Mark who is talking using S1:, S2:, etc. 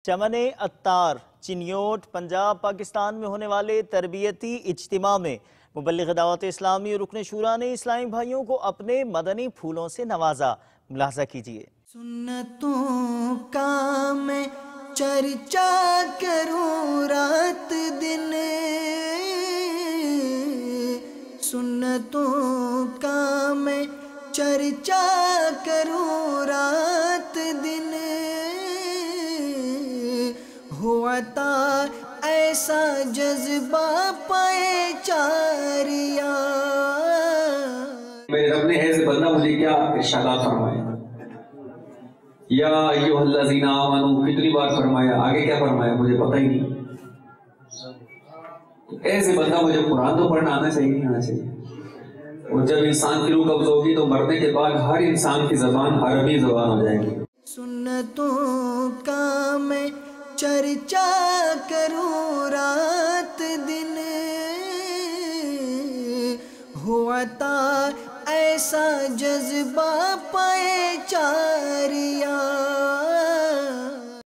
S1: چمن عطار چنیوٹ پنجاب پاکستان میں ہونے والے تربیتی اجتماع میں مبلغ دعوت اسلامی اور رکن شورا نے اسلامی بھائیوں کو اپنے مدنی پھولوں سے نوازا۔ ملاحظہ کیجیے۔
S2: سنتوں کا میں چرچا کروں رات دن، سنتوں کا میں چرچا کروں رات دن، ہوا تا ایسا جذبہ پائے چاریا۔
S3: میرے رب نے ایسے بندہ مجھے کیا ارشادات فرمایا، یا ایھا الذین آمنوا کتنی بار فرمایا، آگے کیا فرمایا مجھے پتہ ہی نہیں۔ ایسے بندہ مجھے قرآن تو پڑھنا آنا چاہیے، نہیں آنا چاہیے۔ اور جب انسان کی روح قبض ہوگی تو مرنے کے بعد ہر انسان کی زبان عربی زبان ہو جائے گی۔
S2: سنتوں کا میں چرچا کروں رات دن، ہوا تا ایسا جذبہ پائے چاریا۔